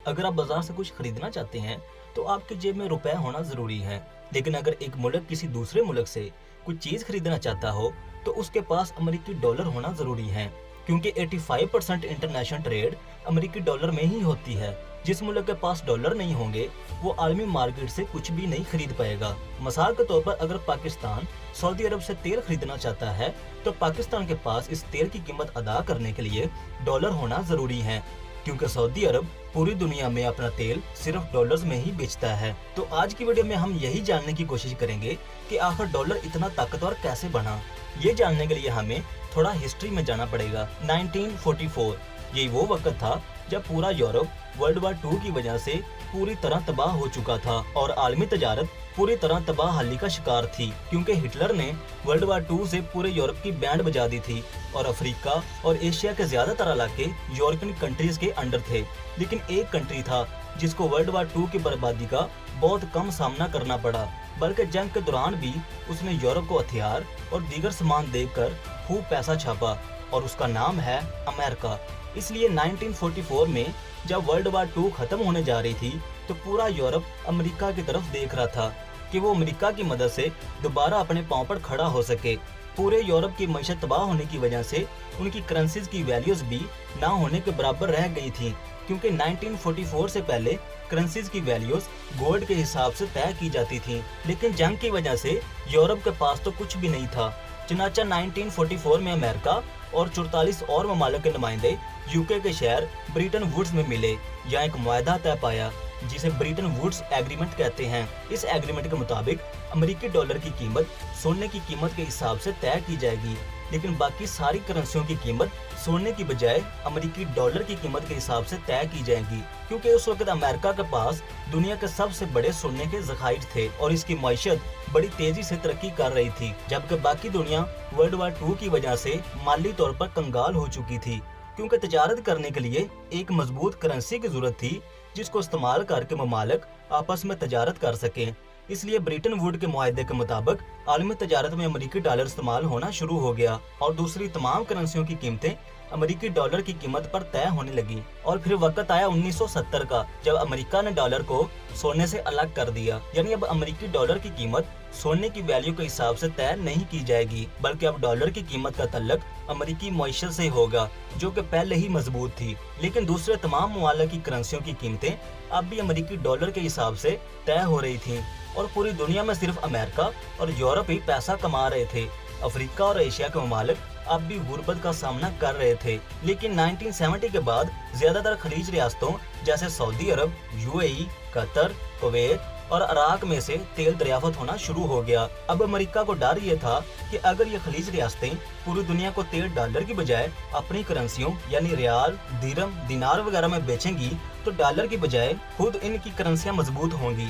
अगर आप बाजार से कुछ खरीदना चाहते हैं तो आपके जेब में रुपए होना जरूरी है, लेकिन अगर एक मुल्क किसी दूसरे मुल्क से कुछ चीज खरीदना चाहता हो तो उसके पास अमेरिकी डॉलर होना जरूरी है, क्योंकि 85% इंटरनेशनल ट्रेड अमेरिकी डॉलर में ही होती है। जिस मुल्क के पास डॉलर नहीं होंगे वो आलमी मार्केट से कुछ भी नहीं खरीद पाएगा। मिसाल के तौर पर अगर पाकिस्तान सऊदी अरब से तेल खरीदना चाहता है तो पाकिस्तान के पास इस तेल की कीमत अदा करने के लिए डॉलर होना जरूरी है, क्योंकि सऊदी अरब पूरी दुनिया में अपना तेल सिर्फ डॉलर्स में ही बेचता है। तो आज की वीडियो में हम यही जानने की कोशिश करेंगे कि आखिर डॉलर इतना ताकतवर कैसे बना। ये जानने के लिए हमें थोड़ा हिस्ट्री में जाना पड़ेगा। 1944 ये वो वक्त था जब पूरा यूरोप वर्ल्ड वार 2 की वजह से पूरी तरह तबाह हो चुका था और आलमी तजारत पूरी तरह तबाहली का शिकार थी, क्योंकि हिटलर ने वर्ल्ड वार 2 से पूरे यूरोप की बैंड बजा दी थी और अफ्रीका और एशिया के ज्यादातर इलाके यूरोपियन कंट्रीज के अंडर थे। लेकिन एक कंट्री था जिसको वर्ल्ड वार 2 की बर्बादी का बहुत कम सामना करना पड़ा, बल्कि जंग के दौरान भी उसने यूरोप को हथियार और दीगर सामान देकर खूब पैसा छापा, और उसका नाम है अमेरिका। इसलिए 1944 में जब वर्ल्ड वार 2 खत्म होने जा रही थी तो पूरा यूरोप अमेरिका की तरफ देख रहा था कि वो अमेरिका की मदद से दोबारा अपने पांव पर खड़ा हो सके। पूरे यूरोप की मईशत तबाह होने की वजह से उनकी करेंसीज की वैल्यूज भी ना होने के बराबर रह गई थी, क्योंकि 1944 से पहले करेंसीज की वैल्यूज गोल्ड के हिसाब से तय की जाती थी। लेकिन जंग की वजह से यूरोप के पास तो कुछ भी नहीं था। चुनाचा 1944 में अमेरिका और 44 और ममालिक के नुमाइंदे यूके के शहर ब्रिटन वुड्स में मिले, यहाँ एक मुआहदा तय पाया जिसे ब्रिटन वुड्स एग्रीमेंट कहते हैं। इस एग्रीमेंट के मुताबिक अमेरिकी डॉलर की कीमत सोने की कीमत के हिसाब से तय की जाएगी, लेकिन बाकी सारी करेंसियों की कीमत सोने की बजाय अमेरिकी डॉलर की कीमत के हिसाब से तय की जाएगी, क्योंकि उस वक्त अमेरिका के पास दुनिया के सबसे बड़े सोने के ज़खायर थे और इसकी मईशत बड़ी तेजी से तरक्की कर रही थी, जबकि बाकी दुनिया वर्ल्ड वार 2 की वजह से माली तौर पर कंगाल हो चुकी थी। क्योंकि तजारत करने के लिए एक मजबूत करेंसी की जरूरत थी जिसको इस्तेमाल करके ममालिक आपस में तजारत कर सकें। इसलिए ब्रिटन वुड के मुआहदे के मुताबिक आलमी तजारत में अमेरिकी डॉलर इस्तेमाल होना शुरू हो गया और दूसरी तमाम करेंसियों की कीमतें अमेरिकी डॉलर की कीमत पर तय होने लगी। और फिर वक्त आया 1970 का, जब अमेरिका ने डॉलर को सोने से अलग कर दिया, यानी अब अमेरिकी डॉलर की कीमत सोने की वैल्यू के हिसाब से तय नहीं की जाएगी, बल्कि अब डॉलर की कीमत का तल्लक अमेरिकी मईशत से होगा जो कि पहले ही मजबूत थी। लेकिन दूसरे तमाम ममालिक की करेंसियों की कीमतें अब भी अमेरिकी डॉलर के हिसाब से तय हो रही थी और पूरी दुनिया में सिर्फ अमेरिका और यूरोप ही पैसा कमा रहे थे। अफ्रीका और एशिया के ममालिक अब भी गुर्बत का सामना कर रहे थे। लेकिन 1970 के बाद ज्यादातर खलीज रियासतों जैसे सऊदी अरब, यूएई, कतर, कुवैत और इराक में से तेल दरियाफ्त होना शुरू हो गया। अब अमेरिका को डर ये था कि अगर ये खलीज रियासतें पूरी दुनिया को तेल डॉलर की बजाय अपनी करेंसियों यानी रियाल, दिरहम, दिनार वगैरह में बेचेंगी तो डॉलर की बजाय खुद इनकी करेंसियां मजबूत होंगी।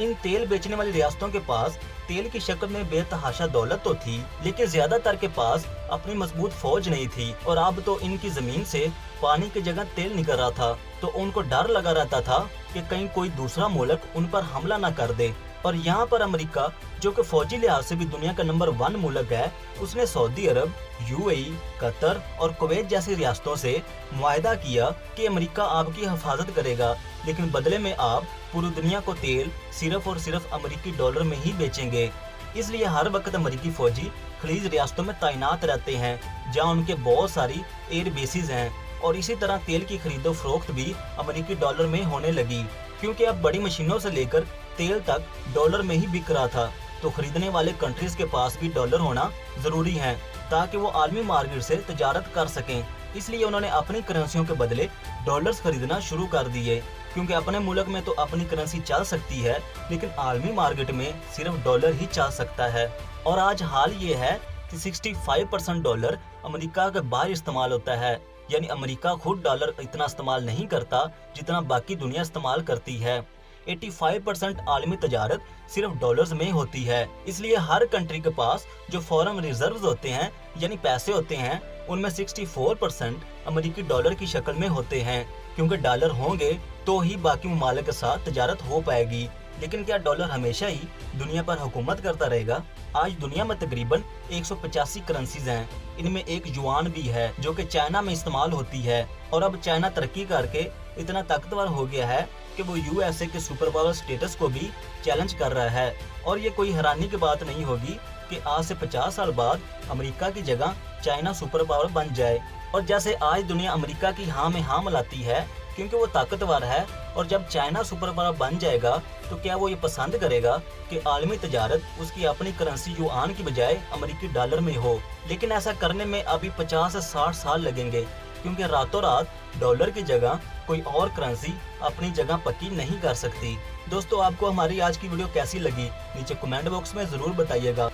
इन तेल बेचने वाली रियासतों के पास तेल की शक्ल में बेतहाशा दौलत तो थी, लेकिन ज्यादातर के पास अपनी मजबूत फौज नहीं थी और अब तो इनकी जमीन से पानी की जगह तेल निकल रहा था, तो उनको डर लगा रहता था कि कहीं कोई दूसरा मुल्क उन पर हमला न कर दे। और यहाँ पर अमेरिका, जो कि फौजी लिहाज से भी दुनिया का नंबर 1 मुल्क है, उसने सऊदी अरब, यूएई, कतर और कुवैत जैसी रियासतों से मुआहदा किया कि अमेरिका आपकी हिफाजत करेगा, लेकिन बदले में आप पूरी दुनिया को तेल सिर्फ और सिर्फ अमेरिकी डॉलर में ही बेचेंगे। इसलिए हर वक्त अमेरिकी फौजी खलीज रियासतों में तैनात रहते हैं जहाँ उनके बहुत सारी एयर बेसिस हैं, और इसी तरह तेल की खरीदो फरोख्त भी अमेरिकी डॉलर में होने लगी, क्योंकि अब बड़ी मशीनों से लेकर तेल तक डॉलर में ही बिक रहा था। तो खरीदने वाले कंट्रीज के पास भी डॉलर होना जरूरी है ताकि वो आलमी मार्केट से तजारत कर सकें। इसलिए उन्होंने अपनी करेंसियों के बदले डॉलर्स खरीदना शुरू कर दिए, क्योंकि अपने मुल्क में तो अपनी करेंसी चल सकती है लेकिन आलमी मार्केट में सिर्फ डॉलर ही चल सकता है। और आज हाल ये है कि 65% डॉलर अमेरिका के बाहर इस्तेमाल होता है, यानी अमेरिका खुद डॉलर इतना इस्तेमाल नहीं करता जितना बाकी दुनिया इस्तेमाल करती है। 85% आलमी तजारत सिर्फ डॉलर्स में होती है। इसलिए हर कंट्री के पास जो फॉरेन रिजर्व्स होते हैं यानी पैसे होते हैं, उनमें 64% अमेरिकी डॉलर की शक्ल में होते हैं, क्योंकि डॉलर होंगे तो ही बाकी ममालिक के साथ तजारत हो पाएगी। लेकिन क्या डॉलर हमेशा ही दुनिया पर हुकूमत करता रहेगा? आज दुनिया में तकरीबन 185 करेंसीज हैं। इनमें एक युआन भी है जो कि चाइना में इस्तेमाल होती है, और अब चाइना तरक्की करके इतना ताकतवर हो गया है कि वो यूएसए के सुपर पावर स्टेटस को भी चैलेंज कर रहा है। और ये कोई हैरानी की बात नहीं होगी कि आज से 50 साल बाद अमेरिका की जगह चाइना सुपर पावर बन जाए। और जैसे आज दुनिया अमेरिका की हाँ में हाँ मिलाती है क्योंकि वो ताकतवर है, और जब चाइना सुपर पावर बन जाएगा तो क्या वो ये पसंद करेगा कि आलमी तजारत उसकी अपनी करेंसी युआन की बजाय अमेरिकी डॉलर में हो? लेकिन ऐसा करने में अभी 50 से 60 साल लगेंगे, क्योंकि रातों रात डॉलर की जगह कोई और करेंसी अपनी जगह पक्की नहीं कर सकती। दोस्तों, आपको हमारी आज की वीडियो कैसी लगी नीचे कमेंट बॉक्स में जरूर बताइएगा।